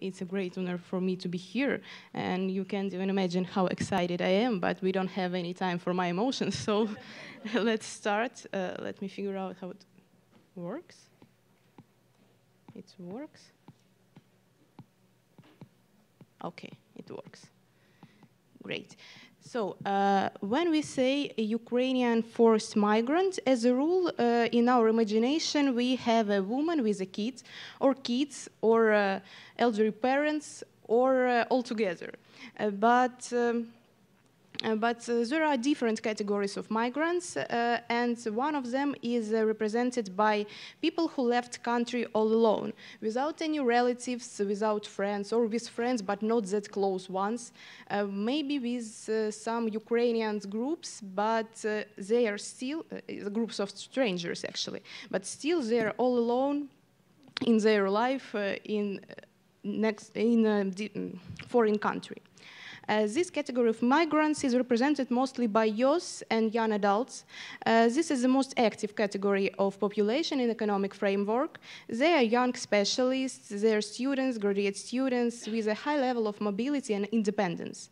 it's a great honor for me to be here, and you can't even imagine how excited I am, but we don't have any time for my emotions, so let's start. Let me figure out how it works. It works. Okay, it works. Great. So, when we say a Ukrainian forced migrant, as a rule, in our imagination, we have a woman with a kid, or kids, or elderly parents, or all together. But there are different categories of migrants, and one of them is represented by people who left country all alone, without any relatives, without friends, or with friends but not that close ones, maybe with some Ukrainian groups, but they are still groups of strangers actually, but still they are all alone in their life in a foreign country. This category of migrants is represented mostly by youth and young adults. This is the most active category of population in economic framework. They are young specialists, they are students, graduate students with a high level of mobility and independence.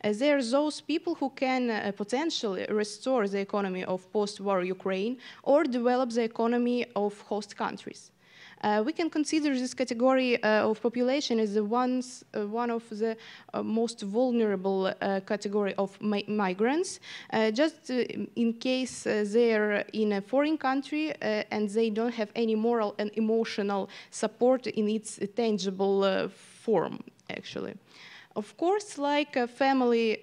They are those people who can potentially restore the economy of post-war Ukraine or develop the economy of host countries. We can consider this category of population as one of the most vulnerable category of migrants, just in case they're in a foreign country and they don't have any moral and emotional support in its tangible form, actually. Of course, like family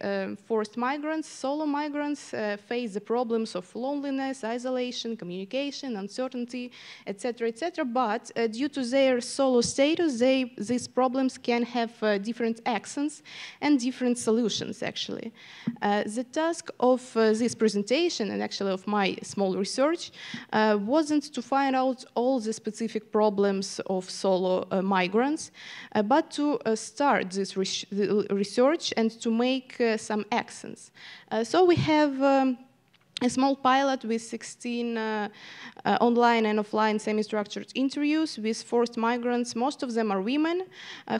forced migrants, solo migrants face the problems of loneliness, isolation, communication, uncertainty, etc., etc. But due to their solo status, these problems can have different accents and different solutions, actually. The task of this presentation, and actually of my small research, wasn't to find out all the specific problems of solo migrants, but to start this research and to make some accents. So we have a small pilot with 16 online and offline semi-structured interviews with forced migrants. Most of them are women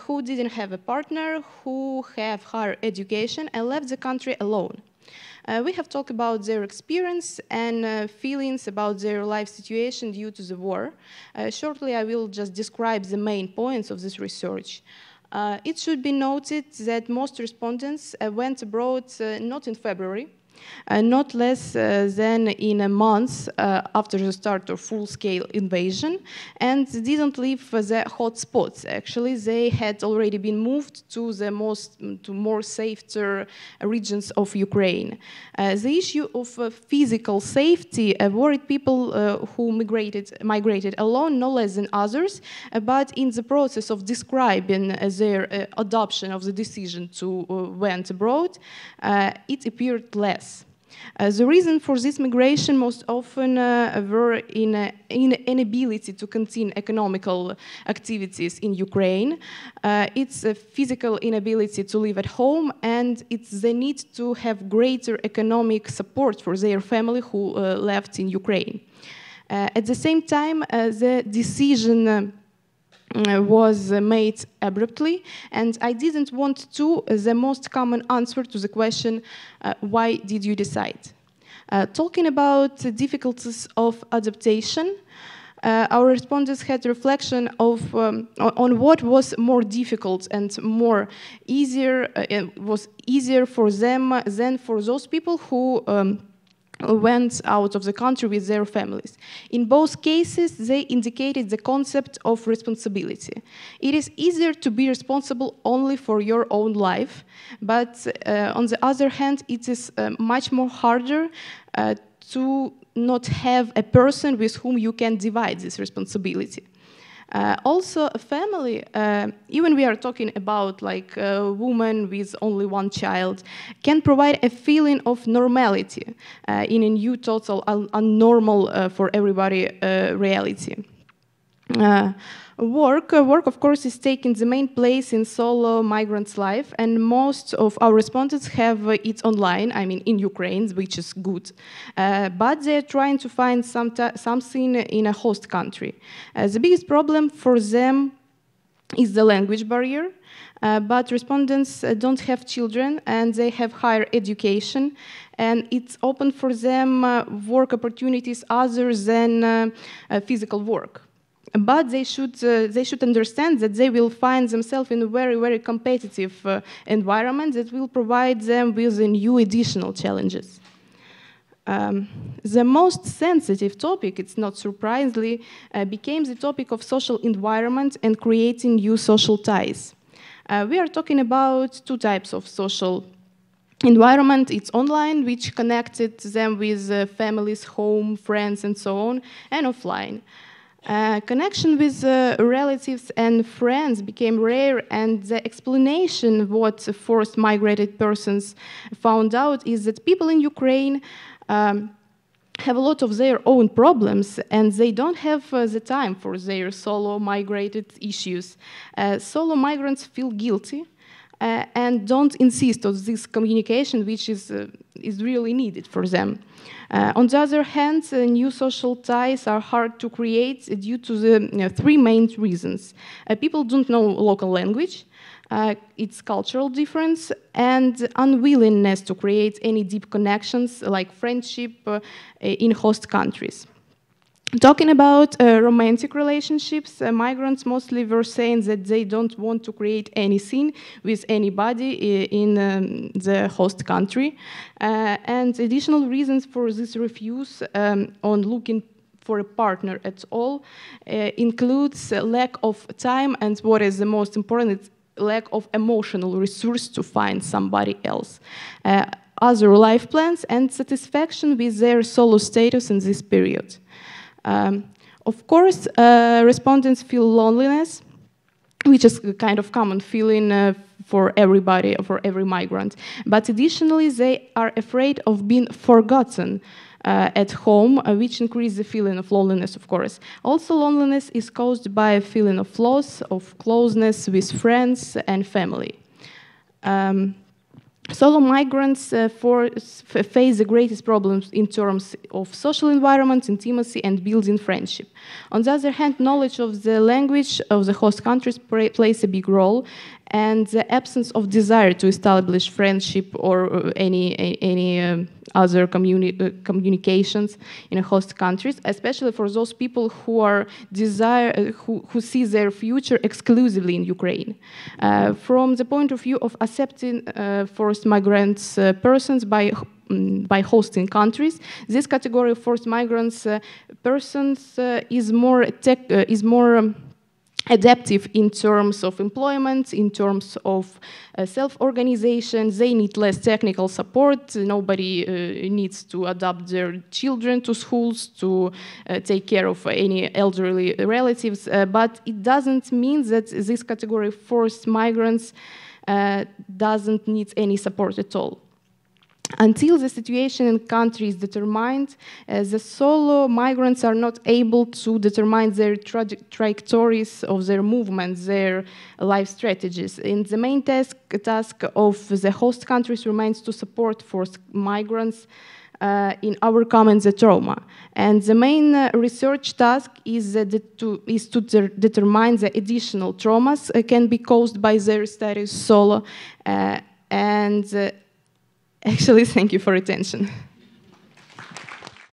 who didn't have a partner, who have higher education and left the country alone. We have talked about their experience and feelings about their life situation due to the war. Shortly, I will just describe the main points of this research. It should be noted that most respondents went abroad not in February, not less than in a month after the start of full-scale invasion, and didn't leave the hot spots. Actually, they had already been moved to the more safer regions of Ukraine. The issue of physical safety worried people who migrated alone no less than others, but in the process of describing their adoption of the decision to went abroad, it appeared less. The reason for this migration most often were in inability to continue economical activities in Ukraine. It's a physical inability to live at home, and it's the need to have greater economic support for their family who left in Ukraine. At the same time, the decision was made abruptly, and I didn't want to the most common answer to the question, why did you decide? Talking about the difficulties of adaptation, our respondents had reflection of on what was more difficult and more was easier for them than for those people who went out of the country with their families. In both cases, they indicated the concept of responsibility. It is easier to be responsible only for your own life, but on the other hand, it is much more harder to not have a person with whom you can divide this responsibility. Also, a family, even we are talking about like a woman with only one child, can provide a feeling of normality in a new, total, unnormal for everybody reality. Work, of course, is taking the main place in solo migrants' life, and most of our respondents have it online, I mean in Ukraine, which is good. But they're trying to find something in a host country. The biggest problem for them is the language barrier, but respondents don't have children and they have higher education, and it's open for them work opportunities other than physical work. But they should understand that they will find themselves in a very, very competitive environment that will provide them with new additional challenges. The most sensitive topic, it's not surprisingly, became the topic of social environment and creating new social ties. We are talking about two types of social environment. It's online, which connected them with families, home, friends, and so on, and offline. Connection with relatives and friends became rare, and the explanation what forced migrated persons found out is that people in Ukraine have a lot of their own problems, and they don't have the time for their solo migrated issues. Solo migrants feel guilty and don't insist on this communication, which is really needed for them. On the other hand, new social ties are hard to create due to the three main reasons. People don't know local language, its cultural difference, and unwillingness to create any deep connections like friendship in host countries. Talking about romantic relationships, migrants mostly were saying that they don't want to create anything with anybody in the host country. And additional reasons for this refuse on looking for a partner at all includes lack of time, and what is the most important, it's lack of emotional resource to find somebody else. Other life plans and satisfaction with their solo status in this period. Of course, respondents feel loneliness, which is a kind of common feeling for everybody, for every migrant. But additionally, they are afraid of being forgotten at home, which increases the feeling of loneliness, of course. Also, loneliness is caused by a feeling of loss, of closeness with friends and family. Solo migrants face the greatest problems in terms of social environment, intimacy, and building friendship. On the other hand, knowledge of the language of the host countries plays a big role, and the absence of desire to establish friendship or any other communications in host countries, especially for those people who are who see their future exclusively in Ukraine. From the point of view of accepting forced migrants persons by hosting countries, this category of forced migrants persons is more adaptive in terms of employment, in terms of self-organization. They need less technical support. Nobody needs to adopt their children to schools, to take care of any elderly relatives. But it doesn't mean that this category of forced migrants doesn't need any support at all. Until the situation in country is determined, the solo migrants are not able to determine their trajectories of their movements, their life strategies. And the main task of the host countries remains to support forced migrants in overcoming the trauma. And the main research task is to determine the additional traumas can be caused by their status solo. Actually, thank you for attention.